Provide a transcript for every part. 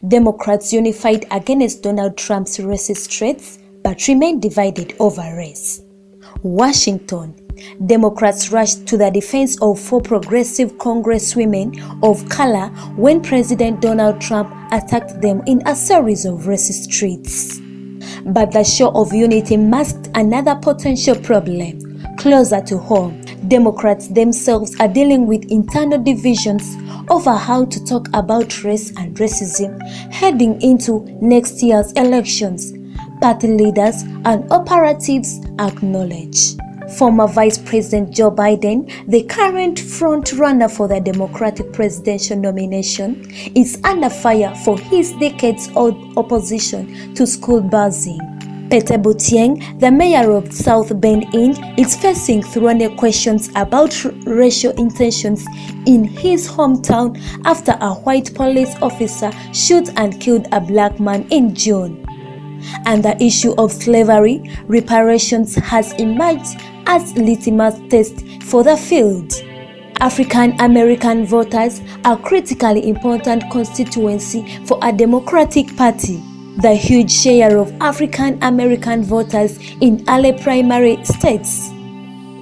Democrats unified against Donald Trump's racist threats but remain divided over race. Washington. Democrats rushed to the defense of 4 progressive congresswomen of color when President Donald Trump attacked them in a series of racist tweets. But the show of unity masked another potential problem. Closer to home, Democrats themselves are dealing with internal divisions over how to talk about race and racism heading into next year's elections, party leaders and operatives acknowledge. Former Vice President Joe Biden, the current front-runner for the Democratic presidential nomination, is under fire for his decades-old opposition to school busing. Pete Buttigieg, the mayor of South Bend, is facing thorny questions about racial intentions in his hometown after a white police officer shot and killed a black man in June. And the issue of slavery reparations has emerged as litmus test for the field. African American voters are a critically important constituency for a Democratic Party. The huge share of African American voters in early primary states,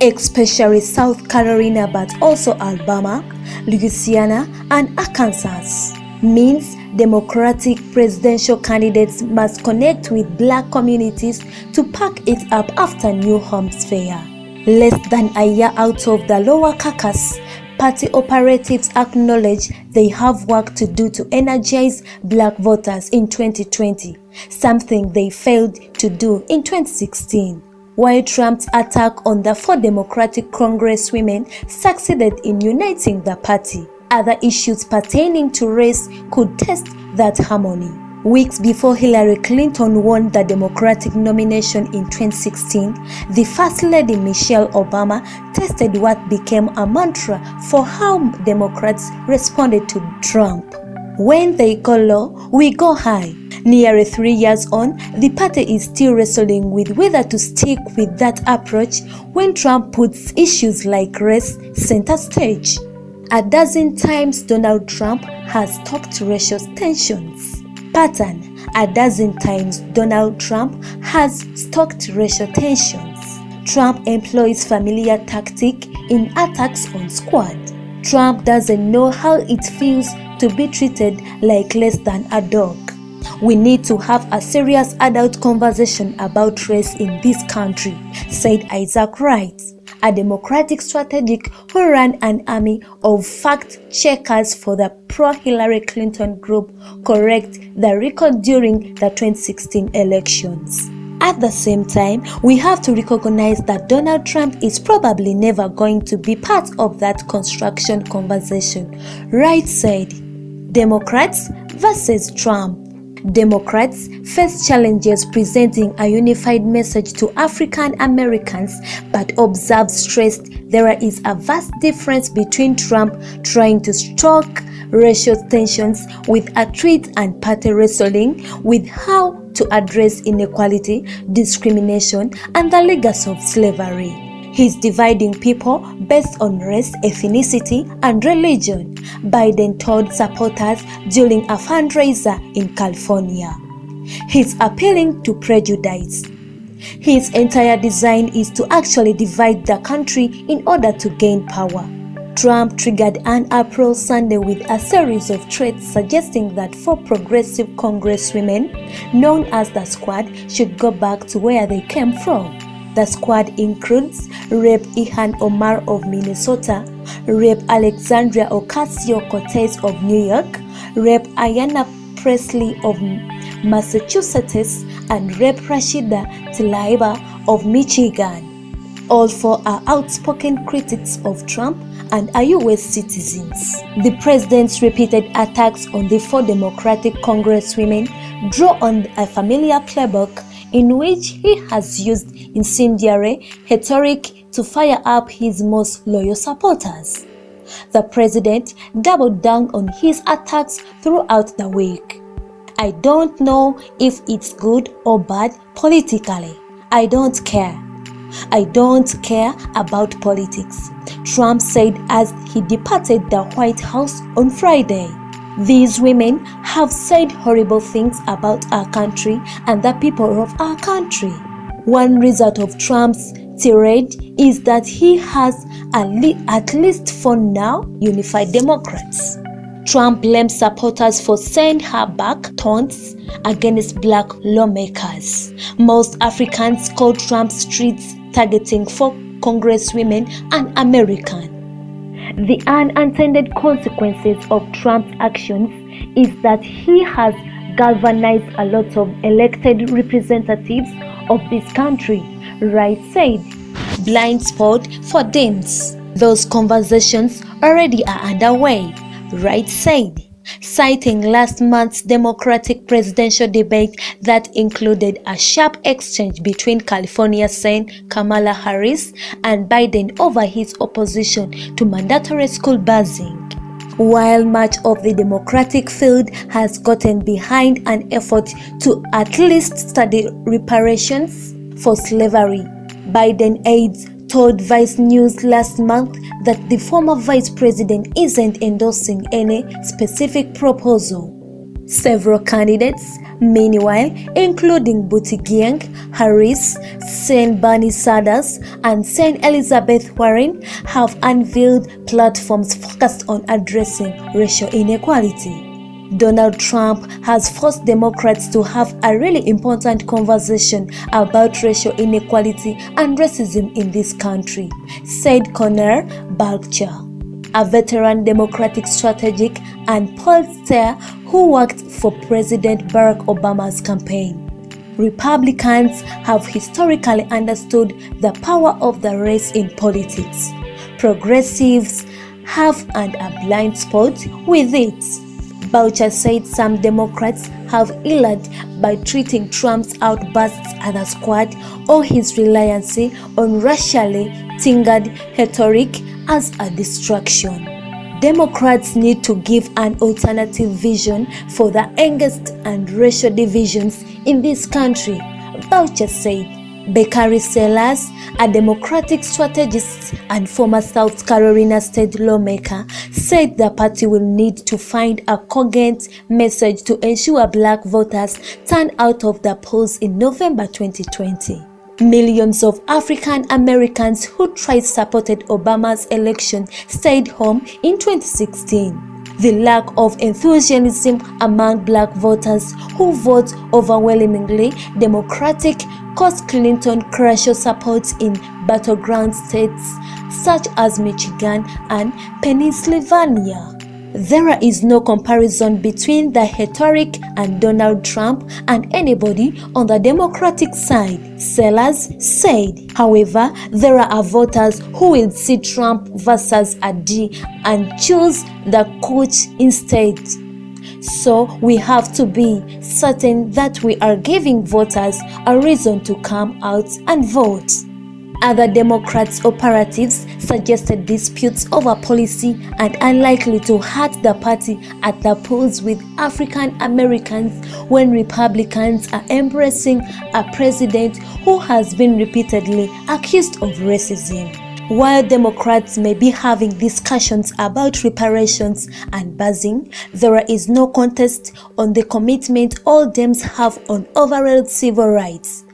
especially South Carolina but also Alabama, Louisiana, and Arkansas, means Democratic presidential candidates must connect with black communities to pack it up after New Hampshire. Less than a year out of the lower caucus, party operatives acknowledge they have work to do to energize black voters in 2020, something they failed to do in 2016. While Trump's attack on the 4 Democratic congresswomen succeeded in uniting the party, other issues pertaining to race could test that harmony. Weeks before Hillary Clinton won the Democratic nomination in 2016, the First Lady Michelle Obama tested what became a mantra for how Democrats responded to Trump. When they go low, we go high. Nearly 3 years on, the party is still wrestling with whether to stick with that approach when Trump puts issues like race center stage. A dozen times Donald Trump has talked racial tensions. Pattern: a dozen times Donald Trump has stoked racial tensions. Trump employs familiar tactic in attacks on squad. Trump doesn't know how it feels to be treated like less than a dog. We need to have a serious adult conversation about race in this country, said Isaac Wright, a Democratic strategist who ran an army of fact-checkers for the pro-Hillary Clinton group Correct the Record during the 2016 elections. At the same time, we have to recognize that Donald Trump is probably never going to be part of that construction conversation, Wright said. Democrats versus Trump. Democrats face challenges presenting a unified message to African Americans, but observe stressed there is a vast difference between Trump trying to stoke racial tensions with a tweet and party wrestling with how to address inequality, discrimination, and the legacy of slavery. He's dividing people based on race, ethnicity, and religion, Biden told supporters during a fundraiser in California. He's appealing to prejudice. His entire design is to actually divide the country in order to gain power. Trump triggered an April Sunday with a series of threats suggesting that 4 progressive congresswomen, known as the Squad, should go back to where they came from. The Squad includes Rep. Ilhan Omar of Minnesota, Rep. Alexandria Ocasio-Cortez of New York, Rep. Ayanna Pressley of Massachusetts, and Rep. Rashida Tlaib of Michigan. All 4 are outspoken critics of Trump and are U.S. citizens. The president's repeated attacks on the 4 Democratic congresswomen draw on a familiar playbook in which he has used incendiary rhetoric to fire up his most loyal supporters. The president doubled down on his attacks throughout the week. I don't know if it's good or bad politically. I don't care. I don't care about politics, Trump said as he departed the White House on Friday. These women have said horrible things about our country and the people of our country. One result of Trump's tirade is that he has, at least for now, unified Democrats. Trump blames supporters for saying her back taunts against black lawmakers. Most Africans call Trump's tweets targeting for congresswomen un-American. The unintended consequences of Trump's actions is that he has galvanized a lot of elected representatives of this country, Wright said. Blind spot for Dems. Those conversations already are underway, Wright said, citing last month's Democratic presidential debate that included a sharp exchange between California Senator Kamala Harris and Biden over his opposition to mandatory school busing. While much of the Democratic field has gotten behind an effort to at least study reparations for slavery, Biden aides told Vice News last month that the former vice president isn't endorsing any specific proposal. Several candidates, meanwhile, including Buttigieg, Harris, Senator Bernie Sanders, and Senator Elizabeth Warren, have unveiled platforms focused on addressing racial inequality. Donald Trump has forced Democrats to have a really important conversation about racial inequality and racism in this country, said Connor Balcher, a veteran Democratic strategist and pollster who worked for President Barack Obama's campaign. Republicans have historically understood the power of the race in politics. Progressives have a blind spot with it. Boucher said some Democrats have eluded by treating Trump's outbursts as a squad or his reliance on racially tinged rhetoric as a distraction. Democrats need to give an alternative vision for the angst and racial divisions in this country, Boucher said. Bakari Sellers, a Democratic strategist and former South Carolina state lawmaker, said the party will need to find a cogent message to ensure black voters turn out of the polls in November 2020. Millions of African Americans who twice supported Obama's election stayed home in 2016. The lack of enthusiasm among black voters who vote overwhelmingly Democratic caused Clinton crucial support in battleground states such as Michigan and Pennsylvania. There is no comparison between the rhetoric and Donald Trump and anybody on the Democratic side, Sellers said. However, there are voters who will see Trump versus a D and choose the coach instead. So we have to be certain that we are giving voters a reason to come out and vote. Other Democrats' operatives suggested disputes over policy are unlikely to hurt the party at the polls with African Americans when Republicans are embracing a president who has been repeatedly accused of racism. While Democrats may be having discussions about reparations and busing, there is no contest on the commitment all Dems have on overall civil rights,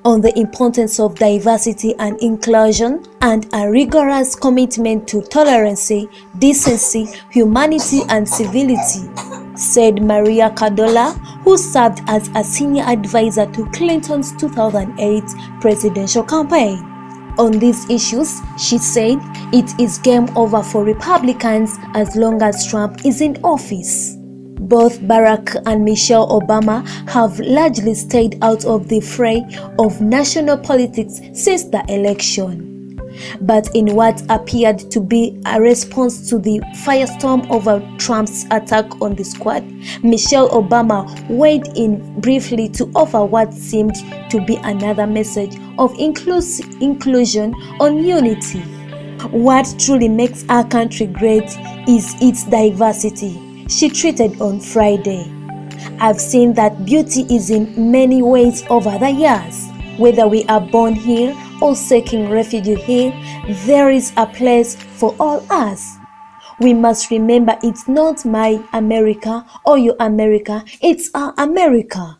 on the importance of diversity and inclusion, and a rigorous commitment to tolerance, decency, humanity, and civility, said Maria Cadola, who served as a senior advisor to Clinton's 2008 presidential campaign. On these issues, she said, it is game over for Republicans as long as Trump is in office. Both Barack and Michelle Obama have largely stayed out of the fray of national politics since the election. But in what appeared to be a response to the firestorm over Trump's attack on the squad, Michelle Obama weighed in briefly to offer what seemed to be another message of inclusion on unity. What truly makes our country great is its diversity, she tweeted on Friday. I've seen that beauty is in many ways over the years. Whether we are born here or seeking refuge here, there is a place for all us. We must remember it's not my America or your America, it's our America.